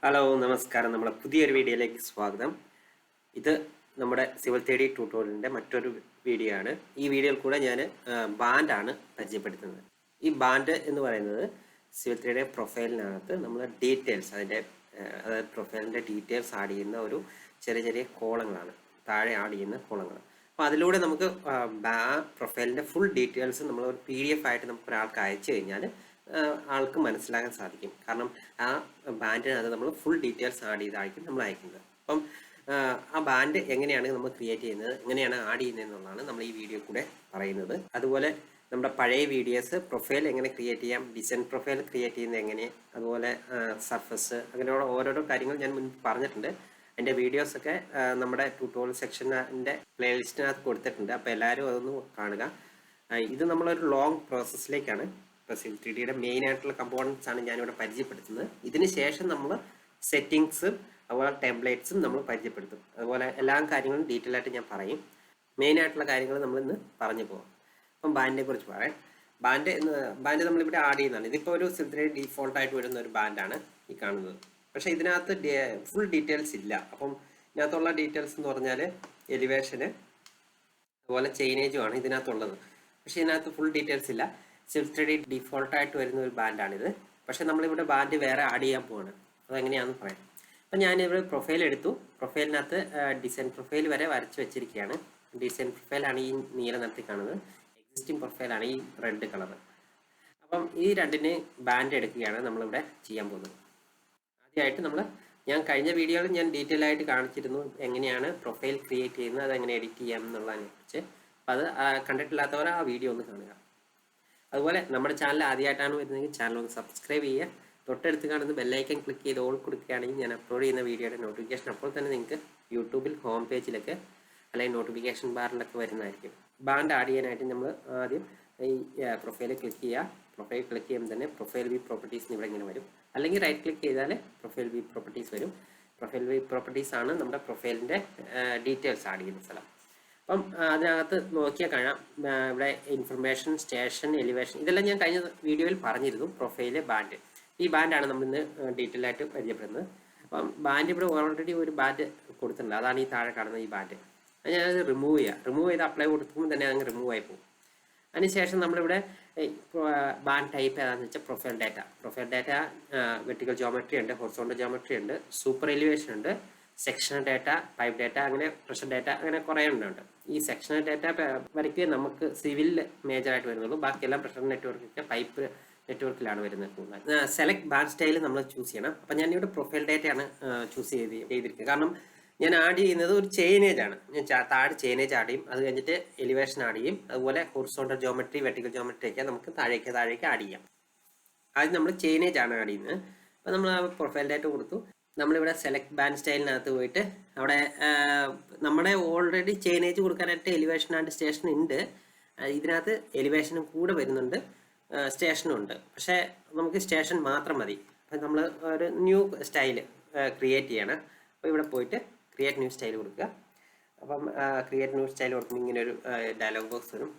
Hello നമസ്കാരം. നമ്മുടെ പുതിയൊരു വീഡിയോയിലേക്ക് സ്വാഗതം. ഇത് നമ്മുടെ സിവിൽ 3D ട്യൂട്ടോറിയലിൻ്റെ മറ്റൊരു വീഡിയോ ആണ്. ഈ വീഡിയോയിൽ കൂടെ ഞാൻ ബാൻഡാണ് പരിചയപ്പെടുത്തുന്നത്. ഈ ബാൻഡ് എന്ന് പറയുന്നത് സിവിൽ 3D പ്രൊഫൈലിനകത്ത് നമ്മൾ ഡീറ്റെയിൽസ് അതായത് പ്രൊഫൈലിൻ്റെ ഡീറ്റെയിൽസ് ആഡ് ചെയ്യുന്ന ഒരു ചെറിയ ചെറിയ കോളങ്ങളാണ്, താഴെ ആഡ് ചെയ്യുന്ന കോളങ്ങൾ. അപ്പോൾ അതിലൂടെ നമുക്ക് പ്രൊഫൈലിൻ്റെ ഫുൾ ഡീറ്റെയിൽസ് നമ്മൾ ഒരു PDF ആയിട്ട് നമുക്ക് ഒരാൾക്ക് അയച്ചു കഴിഞ്ഞാൽ ആൾക്ക് മനസ്സിലാക്കാൻ സാധിക്കും. കാരണം ആ ബാൻഡിനകത്ത് നമ്മൾ ഫുൾ ഡീറ്റെയിൽസ് ആഡ് ചെയ്തായിരിക്കും നമ്മൾ അയക്കുന്നത്. അപ്പം ആ ബാൻഡ് എങ്ങനെയാണ് നമ്മൾ ക്രിയേറ്റ് ചെയ്യുന്നത്, എങ്ങനെയാണ് ആഡ് ചെയ്യുന്നത് എന്നുള്ളതാണ് നമ്മൾ ഈ വീഡിയോ കൂടെ പറയുന്നത്. അതുപോലെ നമ്മുടെ പഴയ വീഡിയോസ് പ്രൊഫൈൽ എങ്ങനെ ക്രിയേറ്റ് ചെയ്യാം, ഡിസൈൻ പ്രൊഫൈൽ ക്രിയേറ്റ് ചെയ്യുന്നത് എങ്ങനെ, അതുപോലെ സർഫസ്, അങ്ങനെയുള്ള ഓരോരോ കാര്യങ്ങൾ ഞാൻ മുൻപ് പറഞ്ഞിട്ടുണ്ട്. എൻ്റെ വീഡിയോസൊക്കെ നമ്മുടെ ട്യൂട്ടോറിയൽ സെക്ഷൻ്റെ പ്ലേലിസ്റ്റിനകത്ത് കൊടുത്തിട്ടുണ്ട്. അപ്പോൾ എല്ലാവരും അതൊന്ന് കാണുക. ഇത് നമ്മളൊരു ലോങ് പ്രോസസ്സിലേക്കാണ്. സിവിൽ 3Dയുടെ മെയിൻ ആയിട്ടുള്ള കമ്പോണൻസ് ആണ് ഞാനിവിടെ പരിചയപ്പെടുത്തുന്നത്. ഇതിന് ശേഷം നമ്മൾ സെറ്റിങ്സും അതുപോലെ ടെംപ്ലേറ്റ്സും നമ്മൾ പരിചയപ്പെടുത്തും. അതുപോലെ എല്ലാ കാര്യങ്ങളും ഡീറ്റെയിൽ ആയിട്ട് ഞാൻ പറയും. മെയിൻ ആയിട്ടുള്ള കാര്യങ്ങൾ നമ്മളിന്ന് പറഞ്ഞു പോകാം. അപ്പം ബാൻഡിനെ കുറിച്ച് പറയാം. ബാൻഡ് നമ്മളിവിടെ ആഡ് ചെയ്യുന്നതാണ്. ഇതിപ്പോൾ ഒരു സിവിൽ 3D ഡീഫോൾട്ടായിട്ട് വരുന്ന ഒരു ബാൻഡാണ് ഈ കാണുന്നത്. പക്ഷേ ഇതിനകത്ത് ഫുൾ ഡീറ്റെയിൽസ് ഇല്ല. അപ്പം ഇതിനകത്തുള്ള ഡീറ്റെയിൽസ് എന്ന് പറഞ്ഞാൽ എലിവേഷന് അതുപോലെ ചെയിനേജുമാണ് ഇതിനകത്തുള്ളത്. പക്ഷേ ഇതിനകത്ത് ഫുൾ ഡീറ്റെയിൽസ് ഇല്ല. സിവിൽ 3D ഡീഫോൾട്ടായിട്ട് വരുന്ന ഒരു ബാൻഡാണിത്. പക്ഷേ നമ്മളിവിടെ ബാൻഡ് വേറെ ആഡ് ചെയ്യാൻ പോവാണ്. അതെങ്ങനെയാണെന്ന് പറയാം. അപ്പം ഞാനിവിടെ പ്രൊഫൈൽ എടുത്തു. പ്രൊഫൈലിനകത്ത് ഡിസൈൻ പ്രൊഫൈൽ വരെ വരച്ച് വെച്ചിരിക്കുകയാണ്. ഡിസൈൻ പ്രൊഫൈലാണ് ഈ നീല നിറത്തിൽ കാണുന്നത്. എക്സിസ്റ്റിംഗ് പ്രൊഫൈലാണ് ഈ റെഡ് കളർ. അപ്പം ഈ രണ്ടിന് ബാൻഡ് എടുക്കുകയാണ് നമ്മളിവിടെ ചെയ്യാൻ പോകുന്നത്. ആദ്യമായിട്ട് ഞാൻ കഴിഞ്ഞ വീഡിയോയിൽ ഞാൻ ഡീറ്റെയിൽ ആയിട്ട് കാണിച്ചിരുന്നു എങ്ങനെയാണ് പ്രൊഫൈൽ ക്രിയേറ്റ് ചെയ്യുന്നത്, അതെങ്ങനെ എഡിറ്റ് ചെയ്യാം എന്നുള്ളതിനെ കുറിച്ച്. അപ്പം അത് കണ്ടിട്ടില്ലാത്തവർ ആ വീഡിയോ ഒന്ന് കാണുക. അതുപോലെ നമ്മുടെ ചാനൽ ആദ്യമായിട്ടാണ് വരുന്നതെങ്കിൽ ചാനൽ ഒന്ന് സബ്സ്ക്രൈബ് ചെയ്യുക. തൊട്ടടുത്ത് കാണുന്ന ബെല്ലൈക്കൻ ക്ലിക്ക് ചെയ്ത് ഓൾ കൊടുക്കുകയാണെങ്കിൽ ഞാൻ അപ്ലോഡ് ചെയ്യുന്ന വീഡിയോയുടെ നോട്ടിഫിക്കേഷൻ അപ്പോൾ തന്നെ നിങ്ങൾക്ക് യൂട്യൂബിൽ ഹോം പേജിലൊക്കെ അല്ലെങ്കിൽ നോട്ടിഫിക്കേഷൻ ബാറിലൊക്കെ വരുന്നതായിരിക്കും. ബാൻഡ് ആഡ് ചെയ്യാനായിട്ട് നമ്മൾ ആദ്യം ഈ പ്രൊഫൈൽ ക്ലിക്ക് ചെയ്യുക. പ്രൊഫൈൽ ക്ലിക്ക് ചെയ്യുമ്പോൾ തന്നെ പ്രൊഫൈൽ വ്യൂ പ്രോപ്പർട്ടീസ് ഇവിടെ ഇങ്ങനെ വരും. അല്ലെങ്കിൽ റൈറ്റ് ക്ലിക്ക് ചെയ്താൽ പ്രൊഫൈൽ വ്യൂ പ്രോപ്പർട്ടീസ് വരും. പ്രൊഫൈൽ വ്യൂ പ്രോപ്പർട്ടീസ് ആണ് നമ്മുടെ പ്രൊഫൈലിൻ്റെ ഡീറ്റെയിൽസ് ആഡ് ചെയ്യുന്ന സ്ഥലം. അപ്പം അതിനകത്ത് നോക്കിയാൽ കാണാം ഇവിടെ ഇൻഫർമേഷൻ, സ്റ്റേഷൻ, എലിവേഷൻ, ഇതെല്ലാം ഞാൻ കഴിഞ്ഞ വീഡിയോയിൽ പറഞ്ഞിരുന്നു. പ്രൊഫൈല്, ബാൻഡ്, ഈ ബാൻഡാണ് നമ്മളിന്ന് ഡീറ്റെയിൽ ആയിട്ട് പരിചയപ്പെടുന്നത്. അപ്പം ബാൻഡ് ഇവിടെ ഓൾറെഡി ഒരു ബാൻഡ് കൊടുത്തിട്ടുണ്ട്. അതാണ് ഈ താഴെ കാണുന്ന ഈ ബാൻഡ്. അത് ഞാനത് റിമൂവ് ചെയ്ത് അപ്ലൈ കൊടുക്കുമ്പോൾ തന്നെ അങ്ങ് റിമൂവ് ആയി പോകും. അതിനുശേഷം നമ്മളിവിടെ ബാൻഡ് ടൈപ്പ് ഏതാണെന്ന് വെച്ചാൽ പ്രൊഫൈൽ ഡാറ്റ വെർട്ടിക്കൽ ജോമെട്രി ഉണ്ട്, ഹൊറിസോണ്ടൽ ജോമെട്രി ഉണ്ട്, സൂപ്പർ എലിവേഷൻ ഉണ്ട്, സെക്ഷണൽ ഡാറ്റ, പൈപ്പ് ഡാറ്റ, അങ്ങനെ പ്രഷർ ഡാറ്റ, അങ്ങനെ കുറേ ഉണ്ട്. ഈ സെക്ഷണൽ ഡാറ്റ വരയ്ക്കുക നമുക്ക് സിവിലിൽ മേജറായിട്ട് വരുന്നുള്ളൂ. ബാക്കിയെല്ലാം പ്രഷർ നെറ്റ്വർക്കൊക്കെ പൈപ്പ് നെറ്റ്വർക്കിലാണ് വരുന്നത് കൂടുതൽ. സെലക്ട് ബാൻഡ് സ്റ്റൈൽ നമ്മൾ ചൂസ് ചെയ്യണം. അപ്പം ഞാനിവിടെ പ്രൊഫൈൽ ഡാറ്റയാണ് ചൂസ് ചെയ്തിരിക്കുന്നത്. കാരണം ഞാൻ ആഡ് ചെയ്യുന്നത് ഒരു ചെയിനേജ് ആണ്. ഞാൻ താഴെ ചെയിനേജ് ആഡ് ചെയ്യും. അത് കഴിഞ്ഞിട്ട് എലിവേഷൻ ആഡ് ചെയ്യും. അതുപോലെ ഹൊറിസോണ്ടൽ ജോമെട്രി, വെർട്ടിക്കൽ ജോമെട്രി ഒക്കെ നമുക്ക് താഴേക്ക് ആഡ് ചെയ്യാം. ആദ്യം നമ്മൾ ചെയിനേജ് ആണ് ആഡ് ചെയ്യുന്നത്. അപ്പം നമ്മൾ പ്രൊഫൈൽ ഡാറ്റ കൊടുത്തു. നമ്മളിവിടെ സെലക്ട് ബാൻഡ് സ്റ്റൈലിനകത്ത് പോയിട്ട് അവിടെ നമ്മുടെ ഓൾറെഡി ചെയിനേജ് കൊടുക്കാനായിട്ട് എലിവേഷൻ ആൻഡ് സ്റ്റേഷൻ ഉണ്ട്. ഇതിനകത്ത് എലിവേഷനും കൂടെ വരുന്നുണ്ട്, സ്റ്റേഷനും ഉണ്ട്. പക്ഷേ നമുക്ക് സ്റ്റേഷൻ മാത്രം മതി. അപ്പം നമ്മൾ ഒരു ന്യൂ സ്റ്റൈല് ക്രിയേറ്റ് ചെയ്യണം. അപ്പോൾ ഇവിടെ പോയിട്ട് ക്രിയേറ്റ് ന്യൂ സ്റ്റൈൽ കൊടുക്കുക. അപ്പം ക്രിയേറ്റ് ന്യൂ സ്റ്റൈൽ കൊടുക്കുമ്പോൾ ഇങ്ങനെ ഒരു ഡയലോഗ് ബോക്സ് വരും.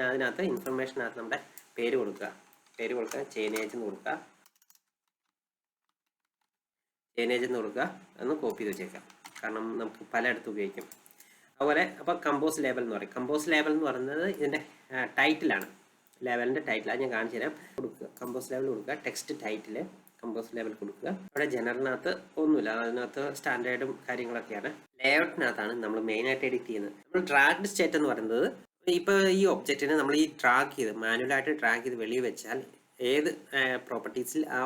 അതിനകത്ത് ഇൻഫർമേഷനകത്ത് നമ്മുടെ പേര് കൊടുക്കുക. ചെയിനേജ് എന്ന് കൊടുക്കുക. അതൊന്ന് കോപ്പി ചെയ്ത് വെച്ചേക്കാം. കാരണം നമുക്ക് പലയിടത്തും ഉപയോഗിക്കും. അതുപോലെ അപ്പോൾ കമ്പോസ് ലേബൽ എന്ന് പറയും. കമ്പോസ് ലേബൽ എന്ന് പറയുന്നത് ഇതിൻ്റെ ടൈറ്റിലാണ്, ലെവലിൻ്റെ ടൈറ്റിൽ. അത് ഞാൻ കാണിച്ചു തരാം. കമ്പോസ് ലേബൽ കൊടുക്കുക. ടെക്സ്റ്റ് ടൈറ്റിൽ കമ്പോസ് ലേബൽ കൊടുക്കുക. അവിടെ ജനറലിനകത്ത് ഒന്നുമില്ല, അതിനകത്ത് സ്റ്റാൻഡേർഡും കാര്യങ്ങളൊക്കെയാണ്. ലേഔട്ടിനകത്താണ് നമ്മൾ മെയിനായിട്ട് എഡിറ്റ് ചെയ്യുന്നത്. നമ്മൾ ഡ്രാഗ്ഡ് സ്റ്റേറ്റ് എന്ന് പറയുന്നത് ഇപ്പോൾ ഈ ഒബ്ജക്റ്റിനെ നമ്മൾ ഈ മാനുവലായിട്ട് ഡ്രാഗ് ചെയ്ത് വെളിയിൽ വെച്ചാൽ ഏത് പ്രോപ്പർട്ടീസിൽ ആ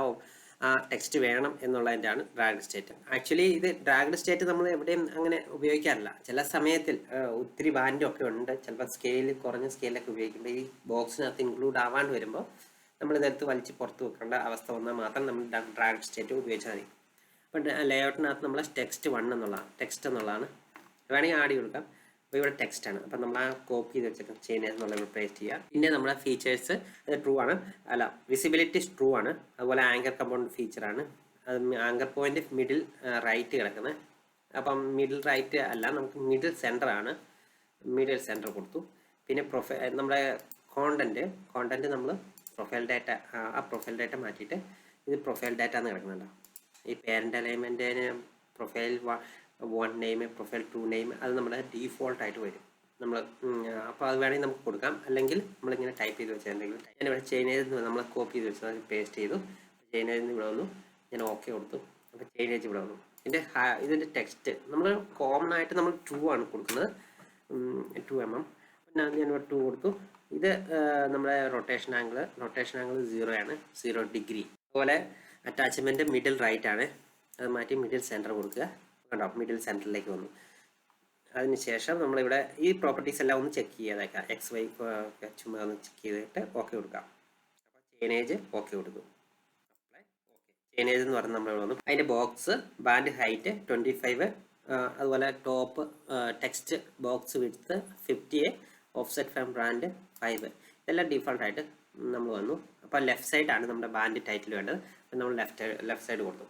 ടെക്സ്റ്റ് വേണം എന്നുള്ളതിൻ്റെയാണ് ഡ്രാഗ്ഡ് സ്റ്റേറ്റ്. ആക്ച്വലി ഇത് ഡ്രാഗ്ഡ് സ്റ്റേറ്റ് നമ്മൾ എവിടെയും അങ്ങനെ ഉപയോഗിക്കാറില്ല. ചില സമയത്തിൽ ഒത്തിരി ബാൻഡും ഒക്കെ ഉണ്ട്. ചിലപ്പോൾ കുറഞ്ഞ സ്കെയിലൊക്കെ ഉപയോഗിക്കുമ്പോൾ ഈ ബോക്സിനകത്ത് ഇൻക്ലൂഡ് ആവാണ്ട് വരുമ്പോൾ നമ്മൾ ഇതെടുത്ത് വലിച്ച് പുറത്ത് വെക്കേണ്ട അവസ്ഥ വന്നാൽ മാത്രം നമ്മൾ ഡ്രാഗ്ഡ് സ്റ്റേറ്റ് ഉപയോഗിച്ചാൽ മതി. അപ്പം ലേഔട്ടിനകത്ത് നമ്മൾ ടെക്സ്റ്റ് എന്നുള്ളതാണ് വേണമെങ്കിൽ ആഡ് കൊടുക്കാം. അപ്പോൾ ഇവിടെ ടെക്സ്റ്റ് ആണ്. അപ്പം നമ്മൾ ആ കോപ്പി ചെയ്ത് വെച്ചിട്ട് ചെയിനേജ് എന്നുള്ള പേസ്റ്റ് ചെയ്യുക. പിന്നെ നമ്മുടെ ഫീച്ചേഴ്സ് ട്രൂ ആണ്, വിസിബിലിറ്റി ട്രൂ ആണ്. അതുപോലെ ആങ്കർ കമ്പൗണ്ട് ഫീച്ചറാണ്. അത് ആങ്കർ പോയിന്റ് മിഡിൽ റൈറ്റ് കിടക്കുന്നത്. അപ്പം മിഡിൽ റൈറ്റ് അല്ല, നമുക്ക് മിഡിൽ സെൻറ്റർ ആണ്. മിഡിൽ സെൻറ്റർ കൊടുത്തു. പിന്നെ നമ്മുടെ കോണ്ടന്റ് നമ്മൾ പ്രൊഫൈൽ ഡാറ്റ മാറ്റിയിട്ട് ഇത് പ്രൊഫൈൽ ഡാറ്റ എന്ന് കിടക്കുന്നുണ്ടോ. ഈ പേരൻ്റ് അലൈൻമെൻറ്റിന് പ്രൊഫൈൽ 1 നെയിം, പ്രൊഫൈൽ 2 നെയിം അത് നമ്മുടെ ഡീഫോൾട്ടായിട്ട് വരും. നമ്മൾ അപ്പോൾ അത് വേണമെങ്കിൽ നമുക്ക് കൊടുക്കാം, അല്ലെങ്കിൽ നമ്മളിങ്ങനെ ടൈപ്പ് ചെയ്ത് വെച്ചിട്ടുണ്ടെങ്കിൽ ഞാനിവിടെ ചെയിനേജ് നമ്മൾ കോപ്പി ചെയ്ത് വെച്ചത് പേസ്റ്റ് ചെയ്തു. ചെയിനേജ് ഇവിടെ വന്നു, ഞാൻ ഓക്കെ കൊടുത്തു. അപ്പോൾ ചെയിനേജ് ഇവിടെ വന്നു. ഇതിൻ്റെ ടെക്സ്റ്റ് നമ്മൾ കോമൺ ആയിട്ട് നമ്മൾ 2 ആണ് കൊടുക്കുന്നത്, 2 mm. പിന്നെ ഞാനിവിടെ 2 കൊടുത്തു. ഇത് നമ്മുടെ റൊട്ടേഷൻ ആംഗിൾ 0 ആണ്, 0 ഡിഗ്രി. അതുപോലെ അറ്റാച്ച്മെൻറ്റ് മിഡിൽ റൈറ്റ് ആണ്, അത് മാറ്റി മിഡിൽ സെൻറ്റർ കൊടുക്കുക. കണ്ടോ, മിഡിൽ സെൻറ്ററിലേക്ക് വന്നു. അതിനുശേഷം നമ്മളിവിടെ ഈ പ്രോപ്പർട്ടീസ് എല്ലാം ഒന്ന് ചെക്ക് ചെയ്തേക്കാം. XY ചുമ്മാ ഒന്ന് ചെക്ക് ചെയ്തിട്ട് ഓക്കെ കൊടുക്കാം. അപ്പോൾ ചെയിനേജ് ഓക്കെ കൊടുത്തു. ചെയിനേജ് എന്ന് പറഞ്ഞാൽ നമ്മൾ വന്നു. അതിൻ്റെ ബോക്സ് ബാൻഡ് ഹൈറ്റ് 25, അതുപോലെ top text box width 50, offset from brand 5, ഇതെല്ലാം ഡീഫോൾട്ടായിട്ട് നമ്മൾ വന്നു. അപ്പോൾ ലെഫ്റ്റ് സൈഡാണ് നമ്മുടെ ബാൻഡ് ടൈറ്റിൽ വേണ്ടത്. അപ്പോൾ നമ്മൾ ലെഫ്റ്റ് സൈഡ് കൊടുത്തു.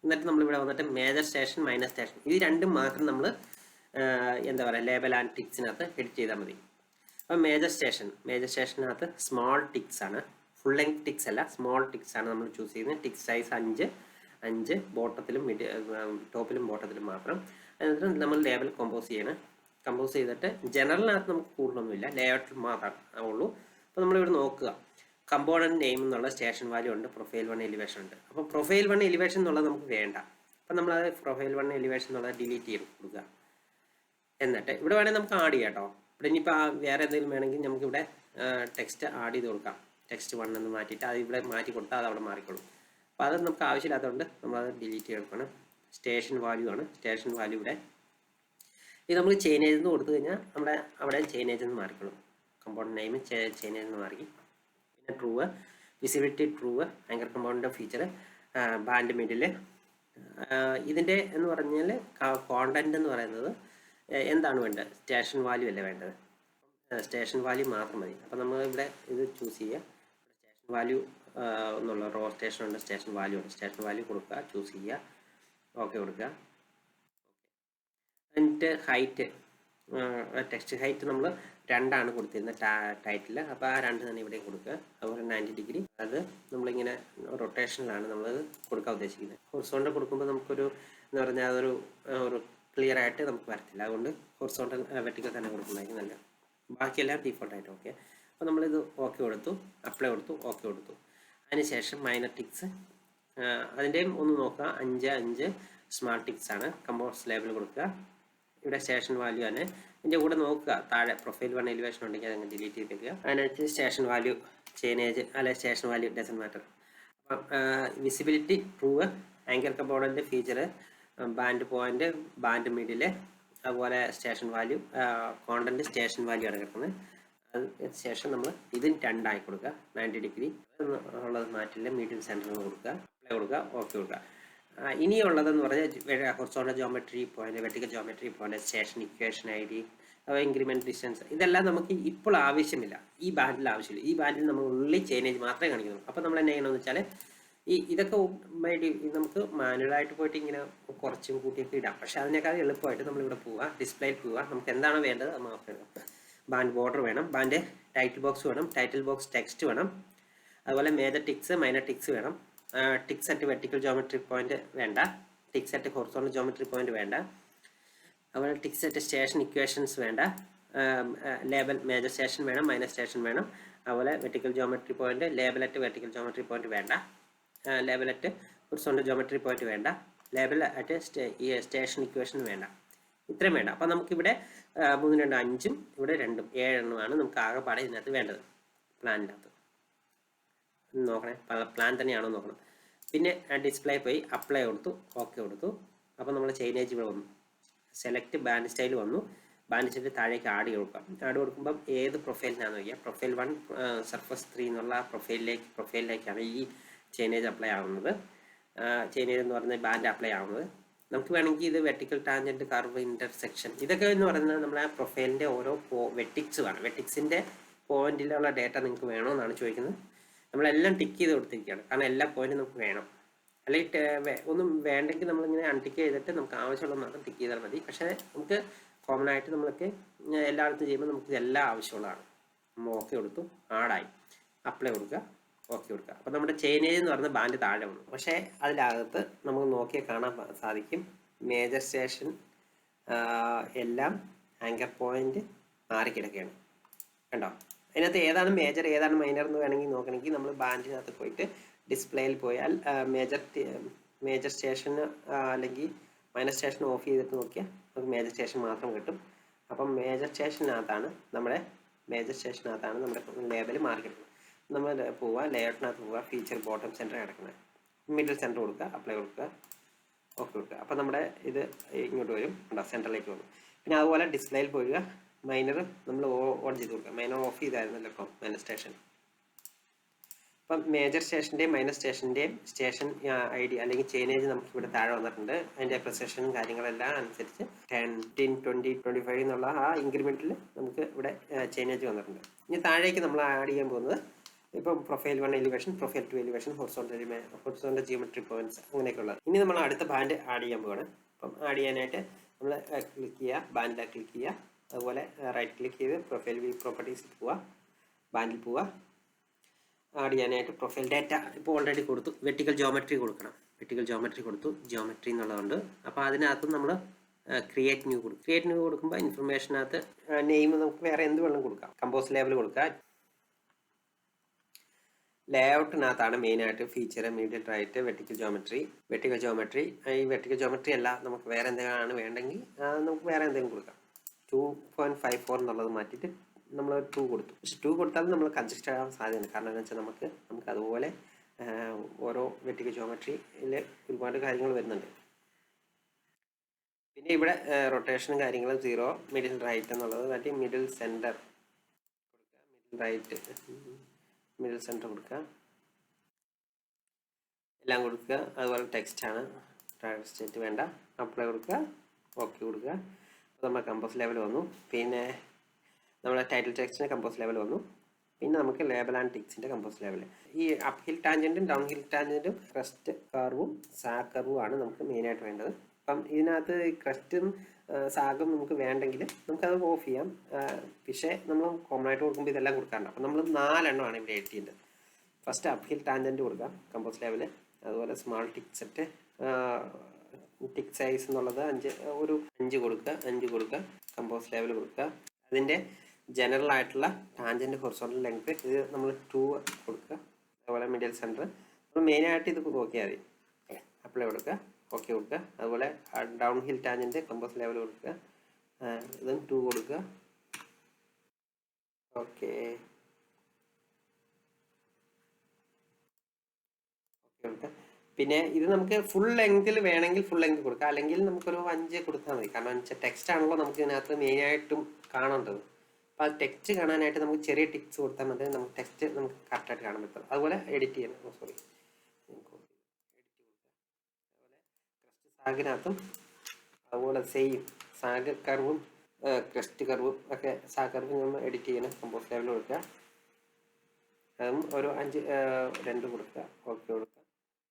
എന്നിട്ട് നമ്മളിവിടെ വന്നിട്ട് മേജർ സ്റ്റേഷൻ, മൈനർ സ്റ്റേഷൻ, ഇത് രണ്ടും മാത്രം നമ്മൾ എന്താ പറയുക ലേബൽ ആൻഡ് ടിക്സിനകത്ത് എഡിറ്റ് ചെയ്താൽ മതി. അപ്പോൾ മേജർ സ്റ്റേഷനകത്ത് സ്മോൾ ടിക്സ് ആണ്, ഫുൾ ലെങ്ത് ടിക്സ് അല്ല, സ്മോൾ ടിക്സ് ആണ് നമ്മൾ ചൂസ് ചെയ്യുന്നത്. ടിക്സ് സൈസ് 5 ബോട്ടത്തിലും ടോപ്പിലും ബോട്ടത്തിലും മാത്രം. എന്നിട്ട് നമ്മൾ ലേബൽ കമ്പോസ് ചെയ്തിട്ട് ജനറലിനകത്ത് നമുക്ക് കൂടുതലൊന്നുമില്ല, ലേഔട്ടിൽ മാത്രമേ ഉള്ളൂ. അപ്പോൾ നമ്മളിവിടെ നോക്കുക, കമ്പോണൻറ്റ് നെയിം എന്നുള്ള സ്റ്റേഷൻ വാല്യൂ ഉണ്ട്, പ്രൊഫൈൽ 1 എലിവേഷൻ ഉണ്ട്. അപ്പോൾ പ്രൊഫൈൽ 1 എലിവേഷൻ എന്നുള്ളത് നമുക്ക് വേണ്ട. അപ്പോൾ നമ്മളത് പ്രൊഫൈൽ 1 എലിവേഷൻ എന്നുള്ളത് ഡിലീറ്റ് ചെയ്ത് കൊടുക്കുക. എന്നിട്ട് ഇവിടെ വേണമെങ്കിൽ നമുക്ക് ആഡ് ചെയ്യാം കേട്ടോ. ഇവിടെ ഇനിയിപ്പോൾ വേറെ എന്തെങ്കിലും വേണമെങ്കിൽ നമുക്കിവിടെ ടെക്സ്റ്റ് ആഡ് ചെയ്ത് കൊടുക്കാം. ടെക്സ്റ്റ് 1 എന്ന് മാറ്റിയിട്ട് അത് ഇവിടെ മാറ്റി കൊടുത്താൽ അത് അവിടെ മാറിക്കോളും. അപ്പോൾ അത് നമുക്ക് ആവശ്യമില്ലാത്തതുകൊണ്ട് നമ്മളത് ഡിലീറ്റ് ചെയ്തെടുക്കണം. സ്റ്റേഷൻ വാല്യൂ ആണ്, സ്റ്റേഷൻ വാല്യൂ ഇവിടെ. ഇത് നമ്മൾ ചെയിനേജ് എന്ന് കൊടുത്തു കഴിഞ്ഞാൽ നമ്മുടെ അവിടെ ചെയിനേജ് എന്ന് മാറിക്കോളും. കമ്പോണൻറ്റ് നെയിം ചെയിനേജ് എന്ന് മാറി. പിന്നെ true, visibility true, anchor component feature, band middle. ഇതിൻ്റെ എന്ന് പറഞ്ഞാൽ കോണ്ടൻറ്റ് എന്ന് പറയുന്നത് എന്താണ് വേണ്ടത്, സ്റ്റേഷൻ വാല്യൂ അല്ലേ വേണ്ടത്. സ്റ്റേഷൻ വാല്യൂ മാത്രം മതി. അപ്പോൾ നമ്മൾ ഇവിടെ ഇത് ചൂസ് ചെയ്യുക. സ്റ്റേഷൻ വാല്യൂ എന്നുള്ള റോ സ്റ്റേഷൻ ഉണ്ട്, സ്റ്റേഷൻ വാല്യൂ ഉണ്ട്. സ്റ്റേഷൻ വാല്യൂ കൊടുക്കുക, ചൂസ് ചെയ്യുക, ഓക്കെ കൊടുക്കുക. എന്നിട്ട് ഹൈറ്റ്, ടെക്സ്റ്റ് ഹൈറ്റ് നമ്മൾ 2 ആണ് കൊടുത്തിരുന്നത് ടൈറ്റിൽ. അപ്പോൾ ആ 2 തന്നെ ഇവിടെ കൊടുക്കുക. അതുപോലെ 90 ഡിഗ്രി, അത് നമ്മളിങ്ങനെ റൊട്ടേഷനിലാണ് നമ്മളത് കൊടുക്കാൻ ഉദ്ദേശിക്കുന്നത്. ഹൊറിസോണ്ടൽ കൊടുക്കുമ്പോൾ നമുക്കൊരു എന്ന് പറഞ്ഞാൽ അതൊരു ക്ലിയർ ആയിട്ട് നമുക്ക് വരത്തില്ല. അതുകൊണ്ട് ഹൊറിസോണ്ടൽ വെർട്ടിക്കൽ തന്നെ കൊടുക്കുന്നതായിരിക്കും നല്ലത്. ബാക്കിയെല്ലാം ഡീഫോൾട്ടായിട്ട് ഓക്കെ. അപ്പോൾ നമ്മളിത് ഓക്കെ കൊടുത്തു, അപ്ലൈ കൊടുത്തു, ഓക്കെ കൊടുത്തു. അതിനുശേഷം മൈനർ ടിക്സ്, അതിൻ്റെയും ഒന്ന് നോക്കുക. 5 സ്മാർട്ട് ടിക്സ് ആണ്. കമ്പോസ് ലേബൽ കൊടുക്കുക. ഇവിടെ സ്റ്റേഷൻ വാല്യൂ ആണ്. ഇതിൻ്റെ കൂടെ നോക്കുക, താഴെ പ്രൊഫൈൽ 1 എലിവേഷൻ ഉണ്ടെങ്കിൽ അതങ്ങ് ഡിലീറ്റ് ചെയ്തേക്കുക. അതിനകത്ത് സ്റ്റേഷൻ വാല്യൂ ചെയിനേജ് അല്ലെ സ്റ്റേഷൻ വാല്യൂ ഡസൻ മാറ്റർ. അപ്പം visibility true, anchor component feature, band point, band middle, അതുപോലെ station value, content station value ആണ് കിടക്കുന്നത്. അതിന് ശേഷം നമ്മൾ ഇതിന് 2 ആയി കൊടുക്കുക. 90 ഡിഗ്രി ഉള്ളത് മാറ്റില്ല, മീഡിയം സെൻറ്ററിൽ കൊടുക്കുക, അപ്ലൈ കൊടുക്കുക, ഓക്കെ കൊടുക്കുക. ഇനിയുള്ളതെന്ന് പറഞ്ഞാൽ horizontal geometry point, vertical geometry point, station equation ID, increment distance, ഇതെല്ലാം നമുക്ക് ഇപ്പോൾ ആവശ്യമില്ല. ഈ ബാൻഡിൽ ആവശ്യമില്ല. ഈ ബാൻഡിൽ നമ്മൾ ഉള്ളി ചെയിനേജ് മാത്രമേ കാണിക്കുന്നുള്ളൂ. അപ്പോൾ നമ്മൾ എന്നെ ചെയ്യണമെന്ന് വെച്ചാൽ ഇതൊക്കെ നമുക്ക് മാനുവലായിട്ട് പോയിട്ട് ഇങ്ങനെ കുറച്ചും കൂട്ടിയൊക്കെ ഇടാം. പക്ഷേ അതിനേക്കാൾ എളുപ്പമായിട്ട് നമ്മളിവിടെ പോവുക, ഡിസ്പ്ലേയിൽ പോവുക. നമുക്ക് എന്താണോ വേണ്ടത് അത് മാത്രം ഇടാം. ബാൻഡ് ബോർഡർ വേണം, ബാൻഡ് ടൈറ്റിൽ ബോക്സ് വേണം, ടൈറ്റിൽ ബോക്സ് ടെക്സ്റ്റ് വേണം, അതുപോലെ മേജർ ടിക്സ്, മൈനർ ടിക്സ് വേണം. Ticks at vertical geometry point വേണ്ട, ticks at horizontal geometry point വേണ്ട, അതുപോലെ ടിക്സ് അറ്റ് സ്റ്റേഷൻ ഇക്വേഷൻസ് വേണ്ട, ലേബൽ മേജർ സ്റ്റേഷൻ വേണം, മൈനർ സ്റ്റേഷൻ വേണം, അതുപോലെ vertical geometry point, label at vertical geometry point വേണ്ട, label at horizontal geometry point വേണ്ട, label at station equation വേണ്ട. ഇത്രയും വേണ്ട. അപ്പോൾ നമുക്കിവിടെ 3, 2, 5, ഇവിടെ 2, 7 എണ്ണമാണ് നമുക്ക് ആകെപ്പാടെ ഇതിനകത്ത് വേണ്ടത്. പ്ലാനിൻ്റെ അകത്ത് നോക്കണേ, പ്ലാൻ തന്നെയാണോ നോക്കണം. പിന്നെ ഡിസ്പ്ലേ പോയി അപ്ലൈ കൊടുത്തു, ഓക്കെ കൊടുത്തു. അപ്പോൾ നമ്മൾ ചെയിനേജ് ഇവിടെ വന്നു, സെലക്ട് ബാൻഡ് സ്റ്റൈൽ വന്നു. ബാൻഡ് സ്റ്റൈൽ താഴേക്ക് ആഡ് കൊടുക്കാം. ആഡ് കൊടുക്കുമ്പം ഏത് പ്രൊഫൈലിനാണെന്ന് വയ്ക്കുക. പ്രൊഫൈൽ 1 സർഫസ് 3 എന്നുള്ള പ്രൊഫൈലിലേക്കാണ് ഈ ചെയിനേജ് അപ്ലൈ ആവുന്നത്. ചെയിനേജ് എന്ന് പറയുന്നത് ബാൻഡ് അപ്ലൈ ആവുന്നത്. നമുക്ക് വേണമെങ്കിൽ ഇത് വെർട്ടിക്കൽ ടാൻജൻറ്റ് കർവ് ഇൻ്റർസെക്ഷൻ ഇതൊക്കെ എന്ന് പറയുന്നത് നമ്മുടെ പ്രൊഫൈലിൻ്റെ ഓരോ വെട്ടിക്സ് വേണം. വെട്ടിക്സിൻ്റെ പോയിന്റിലുള്ള ഡേറ്റ നിങ്ങൾക്ക് വേണമെന്നാണ് ചോദിക്കുന്നത്. നമ്മളെല്ലാം ടിക്ക് ചെയ്ത് കൊടുത്തിരിക്കുകയാണ്, കാരണം എല്ലാ പോയിന്റും നമുക്ക് വേണം. അല്ലെങ്കിൽ ഒന്നും വേണ്ടെങ്കിൽ നമ്മളിങ്ങനെ അൺടിക്ക് ചെയ്തിട്ട് നമുക്ക് ആവശ്യമുള്ളത് മാത്രം ടിക്ക് ചെയ്താൽ മതി. പക്ഷേ നമുക്ക് കോമൺ ആയിട്ട് നമ്മൾക്ക് എല്ലായിടത്തും ചെയ്യുമ്പോൾ നമുക്ക് ഇതെല്ലാം ആവശ്യമുള്ളതാണ്. നമ്മൾ ഓക്കെ കൊടുത്തു, ആഡായി, അപ്ലൈ കൊടുക്കുക, ഓക്കെ കൊടുക്കുക. അപ്പോൾ നമ്മുടെ ചെയിനേജ് എന്ന് പറയുന്ന ബാൻഡ് താഴെ വന്നു. പക്ഷേ അതിനകത്ത് നമുക്ക് നോക്കിയാൽ കാണാൻ സാധിക്കും മേജർ സ്റ്റേഷൻ എല്ലാം ആങ്കർ പോയിന്റ് മാറിക്കിടക്കുകയാണ്. കണ്ടോ? അതിനകത്ത് ഏതാണ് മേജർ ഏതാണ് മൈനർ എന്ന് വേണമെങ്കിൽ നോക്കണമെങ്കിൽ നമ്മൾ ബാൻഡിനകത്ത് പോയിട്ട് ഡിസ്പ്ലേയിൽ പോയാൽ മേജർ സ്റ്റേഷൻ അല്ലെങ്കിൽ മൈനർ സ്റ്റേഷൻ ഓഫ് ചെയ്തിട്ട് നോക്കിയാൽ നമുക്ക് മേജർ സ്റ്റേഷൻ മാത്രം കിട്ടും. അപ്പം മേജർ സ്റ്റേഷനകത്താണ് നമ്മുടെ ലേബൽ മാറി കിട്ടുന്നത്. നമ്മൾ പോവുക, ലേഔട്ടിനകത്ത് പോവുക, ഫീച്ചർ ബോട്ടം സെൻറ്റർ കിടക്കുന്നത്, മിഡിൽ സെൻറ്റർ കൊടുക്കുക, അപ്ലൈ കൊടുക്കുക, ഓക്കെ കൊടുക്കുക. അപ്പോൾ നമ്മുടെ ഇത് ഇങ്ങോട്ട് വരും, ഉണ്ടോ, സെൻറ്ററിലേക്ക് വന്നു. പിന്നെ അതുപോലെ ഡിസ്പ്ലേയിൽ പോവുക, മൈനർ നമ്മൾ ഓൺ ചെയ്ത് കൊടുക്കുക. മൈനർ ഓഫ് ചെയ്തായിരുന്നല്ലോ ഇപ്പം മൈനർ സ്റ്റേഷൻ. അപ്പം മേജർ സ്റ്റേഷൻ്റെയും മൈനർ സ്റ്റേഷൻ്റെയും സ്റ്റേഷൻ ഐ ഡി അല്ലെങ്കിൽ ചെയിനേജ് നമുക്ക് ഇവിടെ താഴെ വന്നിട്ടുണ്ട്. അതിൻ്റെ പ്രൊസഷനും കാര്യങ്ങളെല്ലാം അനുസരിച്ച് 10, 20, 25 എന്നുള്ള ആ ഇൻക്രിമെൻറ്റിൽ നമുക്ക് ഇവിടെ ചെയിനേജ് വന്നിട്ടുണ്ട്. ഇനി താഴേക്ക് നമ്മൾ ആഡ് ചെയ്യാൻ പോകുന്നത് ഇപ്പം profile 1 elevation, profile 2 elevation, horizontal geometry points അങ്ങനെയൊക്കെ ഉള്ളത്. ഇനി നമ്മൾ അടുത്ത ബാൻഡ് ആഡ് ചെയ്യാൻ പോവാണ്. അപ്പം ആഡ് ചെയ്യാനായിട്ട് നമ്മൾ ക്ലിക്ക് ചെയ്യുക, ബാൻഡിൽ ക്ലിക്ക് ചെയ്യുക, അതുപോലെ റൈറ്റ് ക്ലിക്ക് ചെയ്ത് പ്രൊഫൈൽ വ്യൂ പ്രോപ്പർട്ടീസിൽ പോവുക, ബാൻഡിൽ പോവുക. ആഡ് ചെയ്യാനായിട്ട് പ്രൊഫൈൽ ഡാറ്റ ഇപ്പോൾ ഓൾറെഡി കൊടുത്തു, വെർട്ടിക്കൽ ജോമെട്രി കൊടുക്കണം. വെർട്ടിക്കൽ ജോമെട്രി കൊടുത്തു, ജിയോമെട്രി എന്നുള്ളതുണ്ട്. അപ്പോൾ അതിനകത്ത് നമ്മൾ ക്രിയേറ്റ് ന്യൂ കൊടുക്കും. ക്രിയേറ്റ് ന്യൂ കൊടുക്കുമ്പോൾ ഇൻഫർമേഷനകത്ത് നെയിം നമുക്ക് വേറെ എന്ത് വേണം കൊടുക്കാം. കമ്പോസ് ലേബൽ കൊടുക്കുക. ലേഔട്ടിനകത്താണ് മെയിനായിട്ട് feature, medium right, vertical geometry. ഈ വെർട്ടിക്കൽ ജോമെട്രി അല്ല, നമുക്ക് വേറെ എന്തെങ്കിലും വേണ്ടെങ്കിൽ നമുക്ക് വേറെ എന്തെങ്കിലും കൊടുക്കാം. 2.54 എന്നുള്ളത് മാറ്റിയിട്ട് നമ്മൾ 2 കൊടുത്തു. പക്ഷെ 2 കൊടുത്താലും നമ്മൾ കൺസിസ്റ്റ് ആകാൻ സാധ്യതയുണ്ട്. കാരണം എന്താ വെച്ചാൽ നമുക്ക് അതുപോലെ ഓരോ വെർട്ടിക്കൽ ജോമെട്രിയിൽ ഒരുപാട് കാര്യങ്ങൾ വരുന്നുണ്ട്. പിന്നെ ഇവിടെ റൊട്ടേഷനും കാര്യങ്ങളും 0, മിഡിൽ റൈറ്റ് എന്നുള്ളത് മാറ്റി മിഡിൽ സെൻറ്റർ കൊടുക്കുക, മിഡിൽ സെൻറ്റർ കൊടുക്കുക, എല്ലാം കൊടുക്കുക. അതുപോലെ ടെക്സ്റ്റാണ്, സ്റ്റേറ്റ് വേണ്ട, അപ്ലൈ കൊടുക്കുക, ഓക്കെ കൊടുക്കുക. അപ്പോൾ നമ്മുടെ കമ്പോസ് ലെവൽ വന്നു. പിന്നെ നമ്മുടെ ടൈറ്റിൽ ടെക്സ്റ്റിന് കമ്പോസ് ലെവൽ വന്നു. പിന്നെ നമുക്ക് ലേബൽ ആൻഡ് ടിക്സിൻ്റെ കമ്പോസ് ലെവൽ. ഈ അപ്പ് ഹിൽ ടാൻജൻറ്റും ഡൗൺ ഹിൽ ടാൻജൻറ്റും ക്രസ്റ്റ് കർവും സാഗ് കർവും ആണ് നമുക്ക് മെയിനായിട്ട് വേണ്ടത്. അപ്പം ഇതിനകത്ത് ക്രസ്റ്റും സാഗും നമുക്ക് വേണ്ടെങ്കിൽ നമുക്കത് ഓഫ് ചെയ്യാം. പക്ഷേ നമ്മൾ കോമൺ ആയിട്ട് കൊടുക്കുമ്പോൾ ഇതെല്ലാം കൊടുക്കാറുണ്ട്. അപ്പം നമ്മൾ 4 എണ്ണമാണ് ഇവിടെ എഡിറ്റ് ചെയ്യേണ്ടത്. ഫസ്റ്റ് അപ്പ് ഹിൽ ടാൻജൻറ്റ് കൊടുക്കാം, കമ്പോസ് ലെവൽ. അതുപോലെ സ്മാൾ ടിക് സെറ്റ്, ടിക് സൈസ് എന്നുള്ളത് 5 കൊടുക്കുക, കമ്പോസ് ലെവൽ കൊടുക്കുക. അതിൻ്റെ ജനറൽ ആയിട്ടുള്ള ടാൻജൻറ്റ് ഹൊറിസോണ്ടൽ ലെങ്ത് ഇത് നമ്മൾ 2 കൊടുക്കുക. അതുപോലെ മിഡിൽ സെൻറ്റർ നമ്മൾ മെയിനായിട്ട് ഇത് നോക്കിയാൽ മതി. അപ്ലൈ കൊടുക്കുക, ഓക്കെ കൊടുക്കുക. അതുപോലെ down hill tangent compose level കൊടുക്കുക, ഇതും 2 കൊടുക്കുക, ഓക്കെ കൊടുക്കുക. പിന്നെ ഇത് നമുക്ക് ഫുൾ ലെങ്തിൽ വേണമെങ്കിൽ ഫുൾ ലെങ്ത് കൊടുക്കുക, അല്ലെങ്കിൽ നമുക്കൊരു 5 കൊടുത്താൽ മതി. കാരണം എന്ന് വെച്ചാൽ ടെക്സ്റ്റ് ആണല്ലോ നമുക്ക് ഇതിനകത്ത് മെയിനായിട്ടും കാണേണ്ടത്. അപ്പോൾ ആ ടെക്സ്റ്റ് കാണാനായിട്ട് നമുക്ക് ചെറിയ ടിക്സ് കൊടുത്താൽ മതി, നമുക്ക് ടെക്സ്റ്റ് നമുക്ക് കറക്റ്റായിട്ട് കാണാൻ പറ്റും. അതുപോലെ എഡിറ്റ് ചെയ്യണം, എഡിറ്റ് കൊടുക്കുക. അതുപോലെ ക്രസ്റ്റ് സാഗിനകത്തും അതുപോലെ സെയിം സാഗ് കർവും ക്രസ്റ്റ് കർവും ഒക്കെ സാഗ് കർവും നമ്മൾ എഡിറ്റ് ചെയ്യണം. കമ്പോസ് ലെവൽ കൊടുക്കുക, അതും ഒരു 2 കൊടുക്കുക, ഓക്കെ കൊടുക്കുക.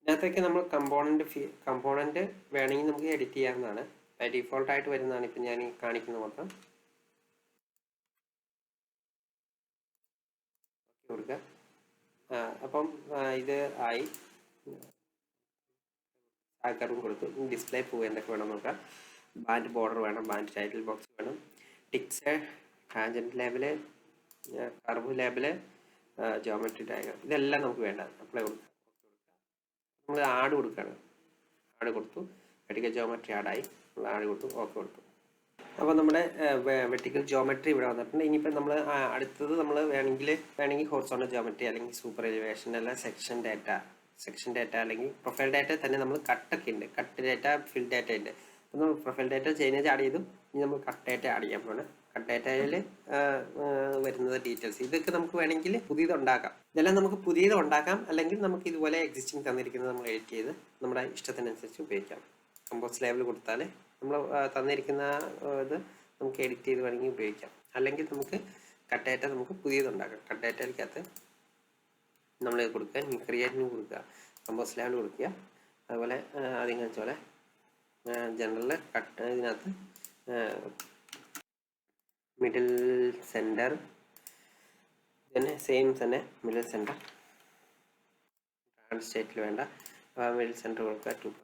ഇതിനകത്തേക്ക് നമ്മൾ കമ്പോണൻറ്റ് വേണമെങ്കിൽ നമുക്ക് എഡിറ്റ് ചെയ്യാവുന്നതാണ്. ഡീഫോൾട്ടായിട്ട് വരുന്നതാണ് ഇപ്പം ഞാൻ കാണിക്കുന്നത് മൊത്തം. ഓക്കെ കൊടുക്കുക. അപ്പം ഇത് ആയി, ആൾക്കാരും കൊടുത്തു. ഡിസ്പ്ലേ പോവുക എന്തൊക്കെ വേണം നോക്കാം. ബാൻഡ് ബോർഡർ വേണം, ബാൻഡ് ടൈറ്റിൽ ബോക്സ് വേണം, ticks, tangent label, curve label, geometry diagram, ഇതെല്ലാം നമുക്ക് വേണ്ട. അപ്ലൈ കൊടുക്കുക, നമ്മൾ ആഡ് കൊടുക്കുകയാണ്. ആഡ് കൊടുത്തു, വെർട്ടിക്കൽ ജോമെട്രി ആഡായി, നമ്മൾ ആഡ് കൊടുത്തു, ഓക്കെ കൊടുത്തു. അപ്പോൾ നമ്മുടെ വെർട്ടിക്കൽ ജോമെട്രി ഇവിടെ വന്നിട്ടുണ്ട്. ഇനിയിപ്പോൾ നമ്മൾ അടുത്തത് നമ്മൾ വേണമെങ്കിൽ ഹൊറിസോണ്ടൽ ജോമെട്രി അല്ലെങ്കിൽ സൂപ്പർ എലിവേഷൻ അല്ല സെക്ഷൻ ഡാറ്റ അല്ലെങ്കിൽ പ്രൊഫൈൽ ഡാറ്റ തന്നെ നമ്മൾ കട്ടൊക്കെ ഉണ്ട്. കട്ട് ഡാറ്റ, ഫിൽ ഡാറ്റ ഉണ്ട്. അപ്പോൾ നമ്മൾ പ്രൊഫൈൽ ഡാറ്റ ചെയിനേജ് ആഡ് ചെയ്തു. ഇനി നമ്മൾ കട്ട് ഡാറ്റ ആഡ് ചെയ്യാൻ പോകണം. കട്ട് ഡാറ്റയിൽ വരുന്നത് ഡീറ്റെയിൽസ് ഇതൊക്കെ നമുക്ക് വേണമെങ്കിൽ പുതിയത് ഉണ്ടാക്കാം. ഇതെല്ലാം നമുക്ക് പുതിയത് ഉണ്ടാക്കാം, അല്ലെങ്കിൽ നമുക്ക് ഇതുപോലെ എക്സിസ്റ്റിംഗ് തന്നിരിക്കുന്നത് നമ്മൾ എഡിറ്റ് ചെയ്ത് നമ്മുടെ ഇഷ്ടത്തിനനുസരിച്ച് ഉപയോഗിക്കാം. കമ്പോസ് ലേബൽ കൊടുത്താൽ നമ്മൾ തന്നിരിക്കുന്ന ഇത് നമുക്ക് എഡിറ്റ് ചെയ്ത് വേണമെങ്കിൽ ഉപയോഗിക്കാം. അല്ലെങ്കിൽ നമുക്ക് കട്ട് ഡാറ്റ നമുക്ക് പുതിയത് ഉണ്ടാക്കാം. കട്ട് ഡാറ്റയിലേക്കകത്ത് നമ്മൾ കൊടുക്കുക, ക്രിയേറ്റ് ന്യൂ കൊടുക്കുക, കമ്പോസ് ലേബൽ കൊടുക്കുക. അതുപോലെ ആദ്യം കാണിച്ച പോലെ ജനറൽ കട്ട് ഇതിനകത്ത് മിഡിൽ സെൻറ്റർ തന്നെ സെയിം തന്നെ മിഡിൽ സെൻറ്റർ സ്റ്റേറ്റിൽ വേണ്ട മിഡിൽ സെൻറ്റർ കൊടുക്കുക 2.5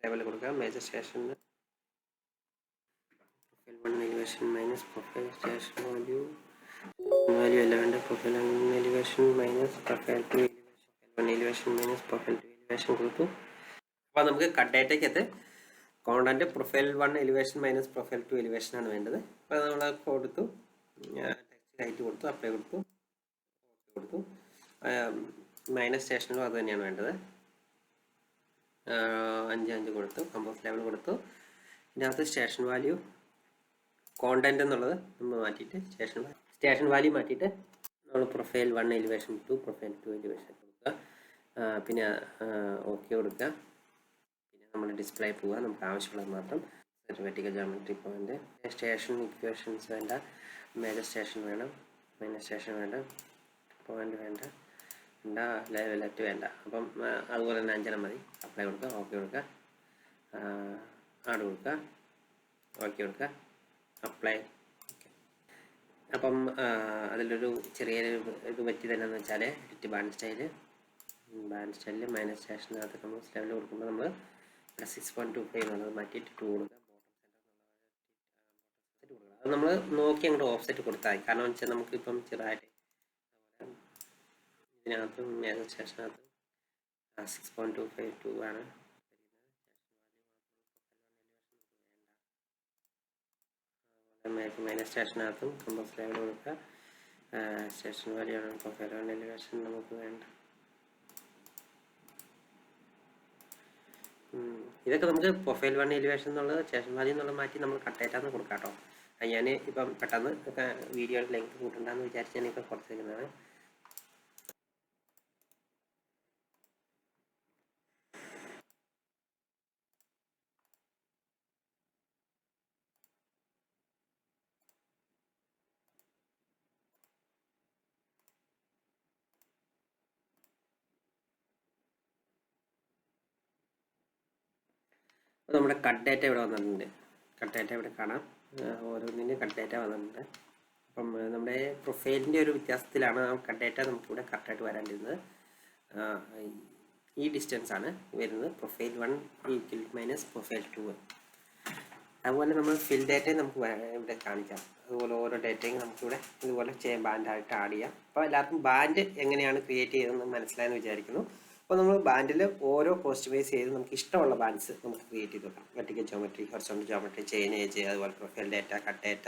ലെവൽ കൊടുക്കുക മേജർ സ്റ്റേഷന് profile 1 elevation minus profile station value എല്ലാം വേണ്ട profile 1 elevation minus profile 2 elevation minus profile 2 elevation കൊടുത്തു. അപ്പോൾ നമുക്ക് കട്ട് ഡേറ്റയ്ക്കകത്ത് content profile 1 elevation minus profile 2 elevation ആണ് വേണ്ടത്. അപ്പോൾ നമ്മൾ കൊടുത്തു, ടെക്സ്റ്റ് ഹൈറ്റ് കൊടുത്തു, അപ്ലൈ കൊടുത്തു, ഓക്കെ കൊടുത്തു. മൈനസ് സ്റ്റേഷനിലും അത് തന്നെയാണ് വേണ്ടത്. 5 കൊടുത്തു, കമ്പോസ് ലെവൽ കൊടുത്തു. ഇതിനകത്ത് സ്റ്റേഷൻ വാല്യൂ കോണ്ടന്റ് എന്നുള്ളത് നമ്മൾ മാറ്റിയിട്ട് സ്റ്റേഷൻ വാല്യൂ മാറ്റിയിട്ട് നമ്മൾ പ്രൊഫൈൽ 1 എലിവേഷൻ 2 പ്രൊഫൈൽ 2 എലിവേഷൻ കൊടുക്കുക. പിന്നെ ഓക്കെ കൊടുക്കുക. പിന്നെ നമ്മൾ ഡിസ്പ്ലേ പോവുക, നമുക്ക് ആവശ്യമുള്ളത് മാത്രം. Vertical geometry point, station equations വേണ്ട, മേജർ സ്റ്റേഷൻ വേണം, മൈനർ സ്റ്റേഷൻ വേണ്ട, പോയിന്റ് വേണ്ട, ലെവലറ്റ് വേണ്ട. അപ്പം അതുപോലെ തന്നെ 5 മതി. അപ്ലൈ കൊടുക്കുക, ഓക്കെ കൊടുക്കുക, ആഡ് കൊടുക്കുക, ഓക്കെ കൊടുക്കുക, അപ്ലൈ. ഓക്കെ. അപ്പം അതിലൊരു ചെറിയൊരു ഇത് പറ്റി തന്നെ എന്ന് വെച്ചാൽ എഡിറ്റ് ബാൻഡ് സ്റ്റൈല് മൈനസ് സ്റ്റേഷനകത്ത് കമ്പോസ് ലെവൽ കൊടുക്കുമ്പോൾ നമ്മൾ 6.25 എന്നുള്ളത് മാറ്റിയിട്ട് 2 കൊടുക്കുക. അത് നമ്മൾ നോക്കി അങ്ങോട്ട് ഓഫ്സെറ്റ് കൊടുത്താൽ മതി. കാരണം വെച്ചാൽ നമുക്കിപ്പം ചെറുതായിട്ട് ഇതിനകത്ത് മേജർ സ്റ്റേഷനകത്ത് 6.252 ആണ്. മൈനസ് സ്റ്റേഷനകത്തും കമ്പോസ് ലെവൽ കൊടുക്കുക. സ്റ്റേഷൻ വാല്യൂ ആണ് പ്രൊഫൈൽ 1 എലിവേഷൻ നമുക്ക് വേണ്ട. ഇതൊക്കെ നമുക്ക് പ്രൊഫൈൽ 1 എലിവേഷൻ എന്നുള്ളത് സ്റ്റേഷൻ വാല്യൂ എന്നുള്ളത് മാറ്റി നമ്മൾ കട്ടേറ്റാന്ന് കൊടുക്കാം കേട്ടോ. ഞാൻ ഇപ്പം പെട്ടെന്ന് വീഡിയോ ലെങ്ത് കൂട്ടണ്ടെന്ന് വിചാരിച്ച് ഞാനിപ്പോൾ കുറച്ചിരിക്കുന്നതാണ്. അപ്പോൾ നമ്മുടെ കട്ട് ഡേറ്റ ഇവിടെ വന്നിട്ടുണ്ട്. കട്ട് ഡേറ്റ ഇവിടെ കാണാം, ഓരോന്നിൻ്റെ കട്ട് ഡേറ്റ വന്നിട്ടുണ്ട്. അപ്പം നമ്മുടെ പ്രൊഫൈലിൻ്റെ ഒരു വ്യത്യാസത്തിലാണ് ആ കട്ട് ഡേറ്റ നമുക്കിവിടെ കറക്റ്റായിട്ട് വരാണ്ടിരുന്നത്. ഈ ഡിസ്റ്റൻസ് ആണ് വരുന്നത്, പ്രൊഫൈൽ 1 ഈക്വൽ മൈനസ് പ്രൊഫൈൽ 2. അതുപോലെ നമ്മൾ ഫിൽ ഡേറ്റയും നമുക്ക് ഇവിടെ കാണിക്കാം. അതുപോലെ ഓരോ ഡേറ്റയും നമുക്കിവിടെ ഇതുപോലെ ബാൻഡായിട്ട് ആഡ് ചെയ്യാം. അപ്പോൾ എല്ലാവർക്കും ബാൻഡ് എങ്ങനെയാണ് ക്രിയേറ്റ് ചെയ്തതെന്ന് മനസ്സിലായെന്ന് വിചാരിക്കുന്നു. അപ്പോൾ നമ്മൾ ബാൻഡിൽ ഓരോ കോസ്റ്റമൈസ് ചെയ്ത് നമുക്ക് ഇഷ്ടമുള്ള ബാൻഡ്സ് നമുക്ക് ക്രിയേറ്റ് ചെയ്ത് വെക്കാം. Vertical geometry, horizontal geometry, chain age, അതുപോലെ പ്രൊഫൈൽ ഡേറ്റ, കട്ട് ഡേറ്റ,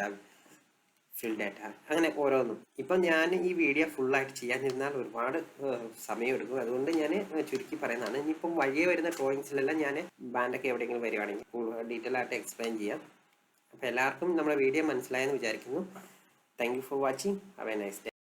ഫിൽ ഡേറ്റ, അങ്ങനെ ഓരോന്നും. ഇപ്പം ഞാൻ ഈ വീഡിയോ ഫുള്ളായിട്ട് ചെയ്യാനിരുന്നാൽ ഒരുപാട് സമയം എടുക്കും. അതുകൊണ്ട് ഞാൻ ചുരുക്കി പറയുന്നതാണ്. ഇനിയിപ്പം വഴിയെ വരുന്ന ഡ്രോയിങ്സിലെല്ലാം ഞാൻ ബാൻഡൊക്കെ എവിടെയെങ്കിലും വരുവാണെങ്കിൽ ഡീറ്റെയിൽ ആയിട്ട് എക്സ്പ്ലെയിൻ ചെയ്യാം. അപ്പോൾ എല്ലാവർക്കും നമ്മുടെ വീഡിയോ മനസ്സിലായെന്ന് വിചാരിക്കുന്നു. Thank you for watching. Have A nice day.